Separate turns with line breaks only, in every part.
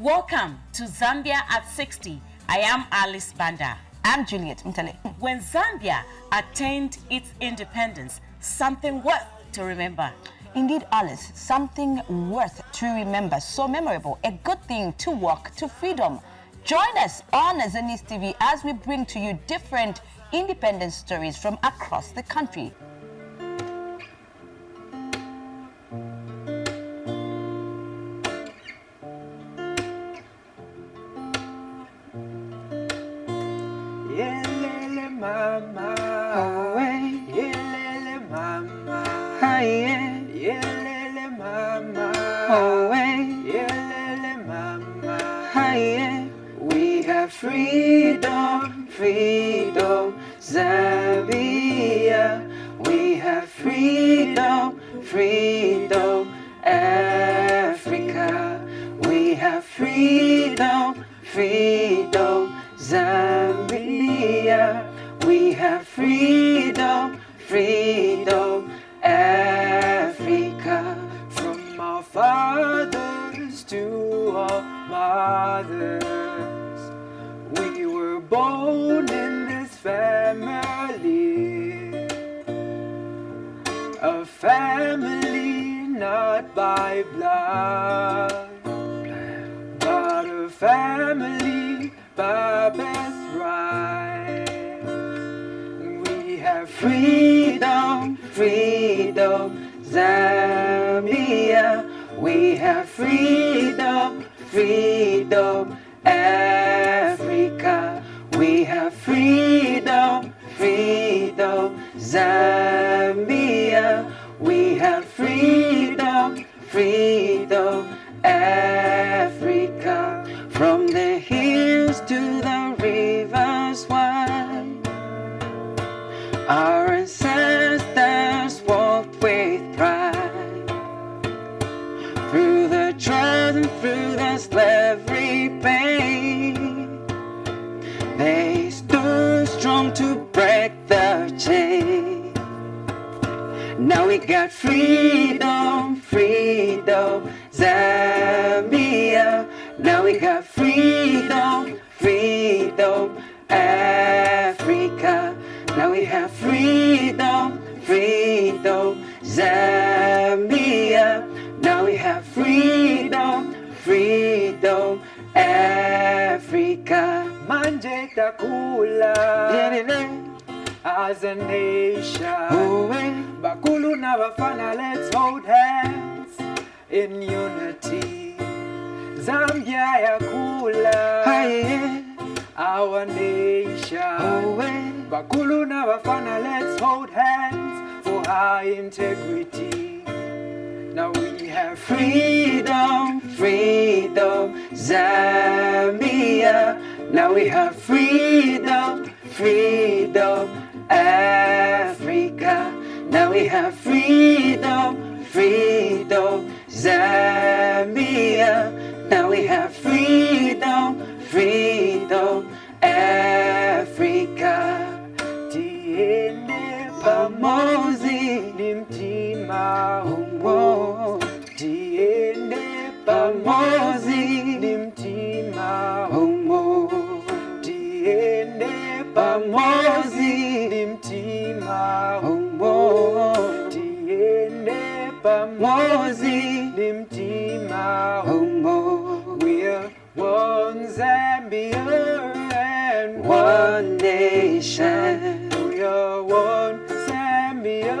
Welcome to Zambia at 60. I am Alice Banda.
I'm Juliet Mtale.
When Zambia attained its independence, something worth to remember.
Indeed, Alice, something worth to remember, so memorable, a good thing to walk to freedom. Join us on Zenith TV as we bring to you different independence stories from across the country.
Yelele mama, oh yelele mama, hi yelele mama, oh yelele mama, hi. We have freedom, freedom, Zambia. We have freedom, freedom, Africa. We have freedom, freedom, Zambia. We have freedom, freedom, Africa. From our fathers to our mothers, we were born in this family, a family not by blood, but a family by birthright. We have freedom, freedom, Zambia. We have freedom, freedom, Africa. We have freedom, freedom, Zambia. We have freedom, freedom, Africa. From the hills to the rivers wide, our ancestors walked with pride. Through the trials and through the slavery pain, they stood strong to break the chain. Now we got freedom, freedom, Zambia. Now we got freedom, freedom, Africa. Now we have freedom, freedom, Zambia. Now we have freedom, freedom, Africa. Manje takula as a nation. Bakulu na Bafana, let's hold hands in unity. Zambia yakula, our nation. Bakulu na Bafana, let's hold hands for high integrity. Now we have freedom, freedom, Zambia. Now we have freedom, freedom, Africa. Now we have freedom, freedom, Zambia. Now we have freedom, freedom, Africa. Tiende pamozi ni mtima humo. Tiende pamozi ni mtima humo. Tiende pamozi ni mtima humo. Tiende pamozi ni mtima humo. We're one Zambia and one nation. We are one Zambia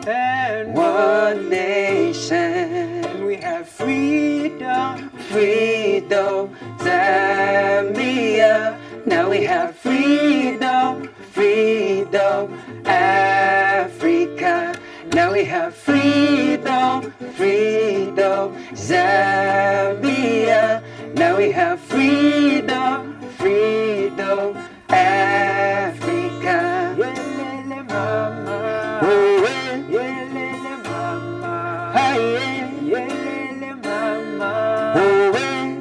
and one nation. And we have freedom, freedom, Zambia. Now we have freedom, freedom, Africa. Now we have freedom, freedom, Zambia. Now we have freedom, freedom, Africa. Yelele mama, oh yelele mama, hi yelele mama, oh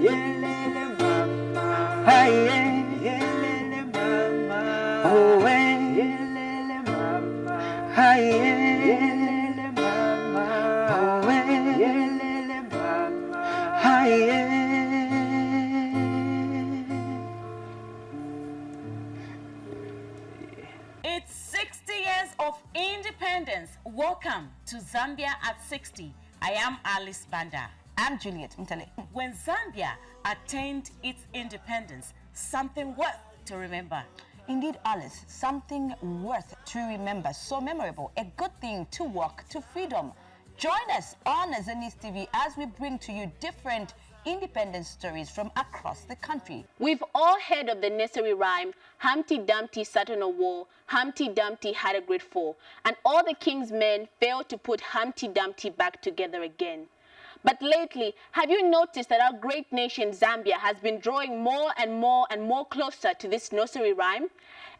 yelele mama, hi yelele mama, oh yelele mama, hi yelele mama, oh yelele mama, hi.
of independence, welcome to Zambia at 60. I am Alice Banda.
I'm Juliet Mtale.
When Zambia attained its independence, something worth to remember.
Indeed, Alice, something worth to remember, so memorable, a good thing to walk to freedom. Join us on Zenith TV as we bring to you different independence stories from across the country.
We've all heard of the nursery rhyme, Humpty Dumpty sat on a wall, Humpty Dumpty had a great fall, and all the king's men failed to put Humpty Dumpty back together again. But lately, have you noticed that our great nation Zambia has been drawing more and more closer to this nursery rhyme?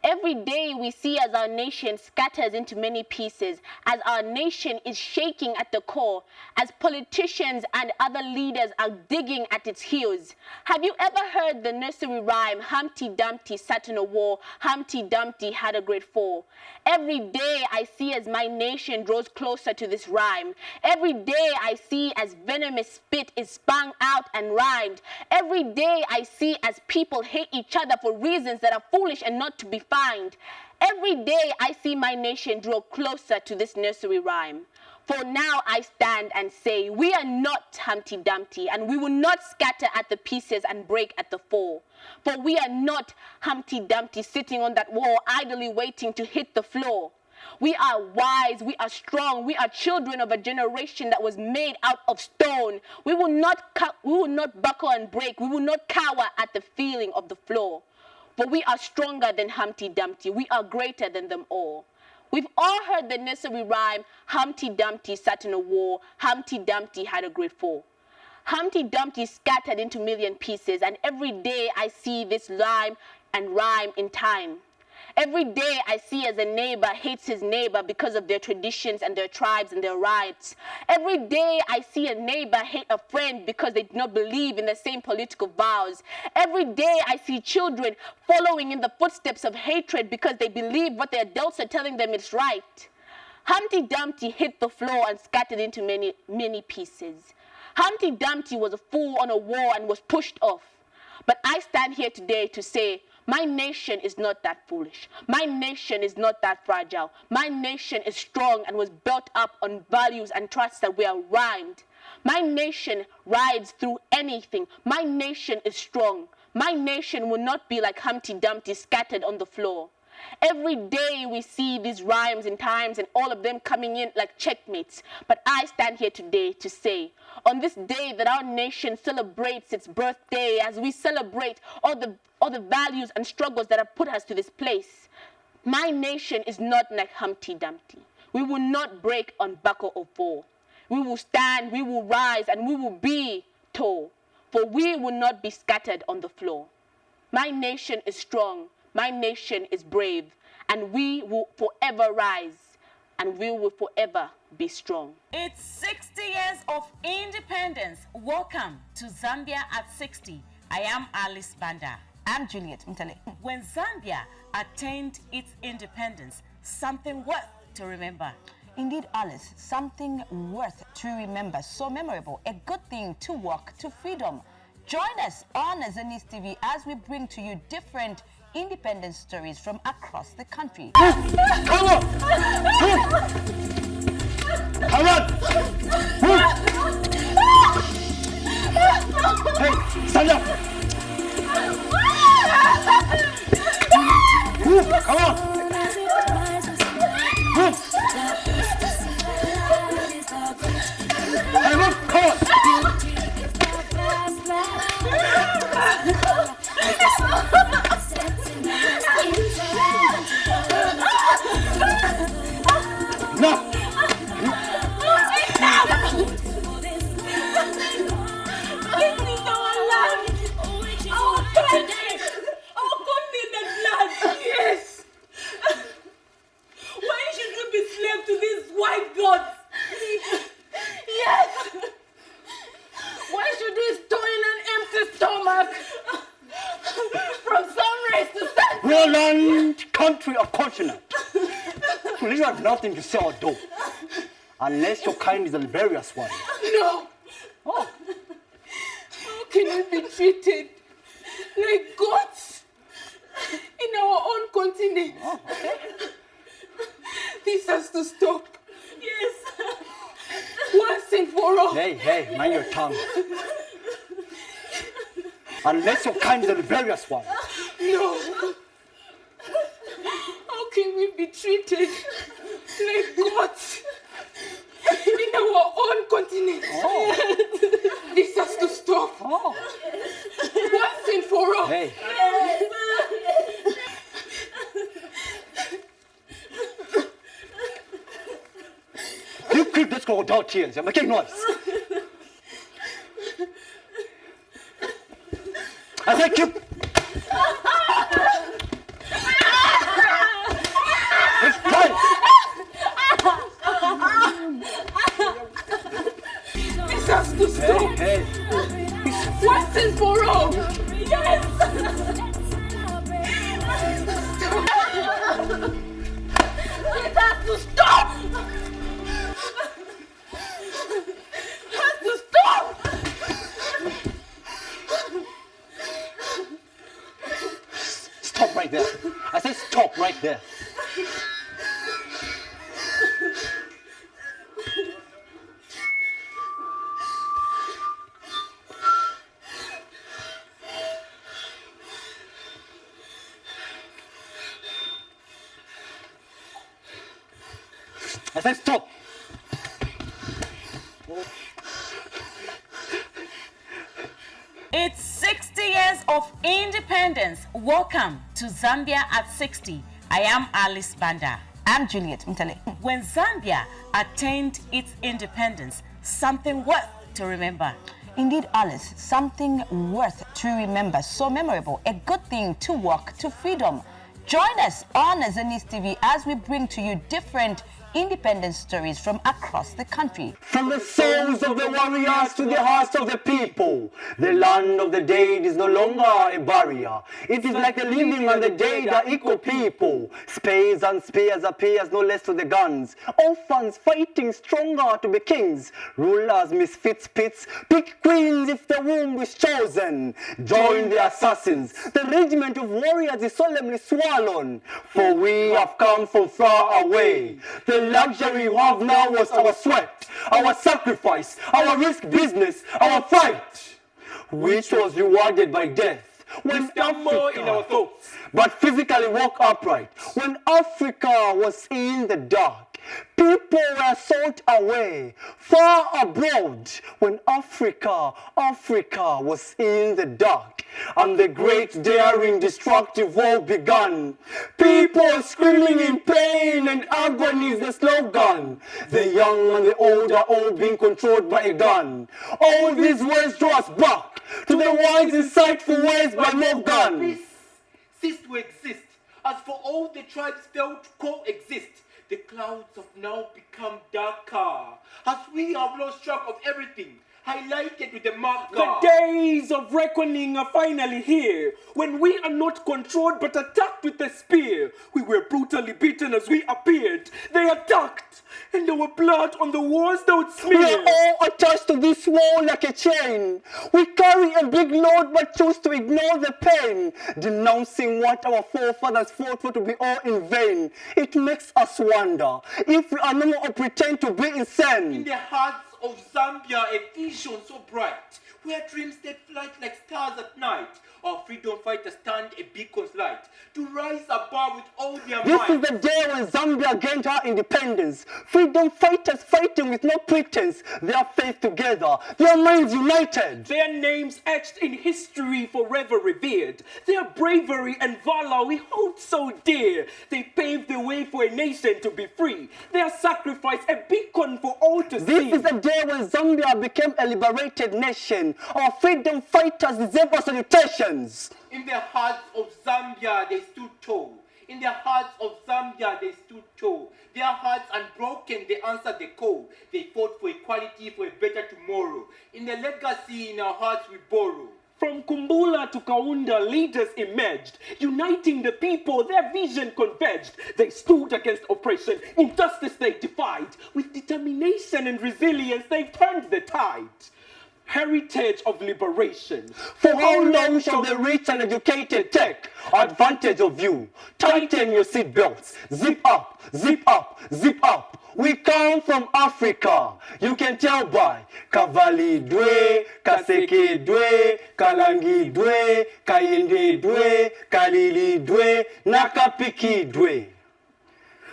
Every day we see as our nation scatters into many pieces, as our nation is shaking at the core, as politicians and other leaders are digging at its heels. Have you ever heard the nursery rhyme, Humpty Dumpty sat on a wall, Humpty Dumpty had a great fall? Every day I see as my nation draws closer to this rhyme. Every day I see as venomous spit is spun out and rhymed. Every day I see as people hate each other for reasons that are foolish and not to be found. Every day I see my nation draw closer to this nursery rhyme. For now I stand and say, we are not Humpty Dumpty, and we will not scatter at the pieces and break at the fall. For we are not Humpty Dumpty sitting on that wall idly waiting to hit the floor. We are wise, we are strong, we are children of a generation that was made out of stone. We will not buckle and break, we will not cower at the feeling of the floor. For we are stronger than Humpty Dumpty, we are greater than them all. We've all heard the nursery rhyme, Humpty Dumpty sat on a wall, Humpty Dumpty had a great fall. Humpty Dumpty scattered into million pieces, and every day I see this rhyme in time. Every day I see as a neighbor hates his neighbor because of their traditions and their tribes and their rights. Every day I see a neighbor hate a friend because they do not believe in the same political vows. Every day I see children following in the footsteps of hatred because they believe what the adults are telling them is right. Humpty Dumpty hit the floor and scattered into many pieces. Humpty Dumpty was a fool on a wall and was pushed off. But I stand here today to say, my nation is not that foolish. My nation is not that fragile. My nation is strong and was built up on values and trusts that were rhymed. My nation rides through anything. My nation is strong. My nation will not be like Humpty Dumpty scattered on the floor. Every day we see these rhymes and times and all of them coming in like checkmates. But I stand here today to say, on this day that our nation celebrates its birthday, as we celebrate all the values and struggles that have put us to this place, my nation is not like Humpty Dumpty. We will not break on buckle or fall. We will stand, we will rise, and we will be tall. For we will not be scattered on the floor. My nation is strong. My nation is brave, and we will forever rise, and we will forever be strong.
It's 60 years of independence. Welcome to Zambia at 60. I am Alice Banda.
I'm Juliet Mtale.
When Zambia attained its independence, something worth to remember.
Indeed, Alice, something worth to remember, so memorable, a good thing to walk to freedom. Join us on Zenith TV as we bring to you different independence stories from across the country.
Come on! Come on! Hey, stand up! Come on! Hey, look, come on! No! Land, country, or continent. You have nothing to say or do, unless your kind is a rebellious one.
No.
Oh.
How can we be treated like gods in our own continent?
Oh, okay.
This has to stop.
Yes.
Once and for all.
Hey, mind your tongue. Unless your kind is a rebellious one.
No. How can we be treated like gods in our own continent? This has to stop. Once and for all.
Hey. You keep this girl without tears. You're making noise. I said keep. It's time.
This has to stop.
Hey.
Once and for all.
Yes.
It has to stop. Has to stop.
Stop right there. I said stop right there. I said stop.
It's 60 years of independence. Welcome to Zambia at 60. I am Alice Banda.
I'm Juliet Mtale.
When Zambia attained its independence, something worth to remember.
Indeed, Alice, something worth to remember, so memorable, a good thing to walk to freedom. Join us on Zenith TV as we bring to you different independence stories from across the country.
From the souls of the warriors to the hearts of the people, the land of the dead is no longer a barrier. It is like the living and the dead are equal people. Spades and spears appears no less to the guns. Orphans fighting stronger to be kings. Rulers, misfits, pits, pick queens if the womb is chosen. Join the assassins. The regiment of warriors is solemnly swallowed. For we have come from far away. The luxury we have now was our sweat, our sacrifice, our risk business, our fight, which was rewarded by death. When
More in our thoughts.
but physically walk upright. When Africa was in the dark, people were sought away, far abroad. When Africa was in the dark, and the great, daring, destructive war began. People screaming in pain and agony is the slogan. The young and the old are all being controlled by a gun. All these words draw us back to the wise, insightful words by Morgan.
Peace ceased to exist. As for all the tribes failed to coexist, the clouds have now become darker. As we have lost track of everything, highlighted with the marker.
The days of reckoning are finally here, when we are not controlled but attacked with a spear. We were brutally beaten as we appeared. They attacked, and there were blood on the walls they would
We are
smear.
all attached to this wall like a chain. We carry a big load but choose to ignore the pain, denouncing what our forefathers fought for to be all in vain. It makes us wonder if we are no more or pretend to be
In
insane.
the hearts of Zambia, a vision so bright, where dreams take flight like stars at night. Our freedom fighters stand a beacon's light to rise above with all their
This
might.
is the day when Zambia gained her independence. Freedom fighters fighting with no pretense. Their faith together, their minds united.
Their names etched in history forever revered. Their bravery and valor we hold so dear. They paved the way for a nation to be free. Their sacrifice a beacon for all to
This
see.
is the day when Zambia became a liberated nation. Our freedom fighters deserve our salutations.
In the hearts of Zambia, they stood tall. In the hearts of Zambia, they stood tall. Their hearts unbroken, they answered the call. They fought for equality, for a better tomorrow. In the legacy, in our hearts we borrow.
From Kumbula to Kaunda, leaders emerged, uniting the people, their vision converged. They stood against oppression, injustice they defied. With determination and resilience, they turned the tide. Heritage of liberation.
For how long shall the rich and educated take advantage of you? Tighten your seatbelts. Zip up, zip up. We come from Africa. You can tell by Kavali Dwe, Kaseke Dwe, Kalangi Dwe, Kayende Dwe, Kalili Dwe, Nakapiki Dwe.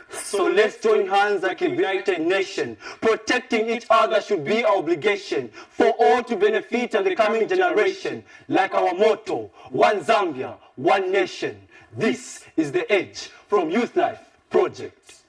So let's join hands like a united nation. Protecting each other should be our obligation for all to benefit of the coming generation. Like our motto, one Zambia, one nation. This is the Edge from Youth Life Project.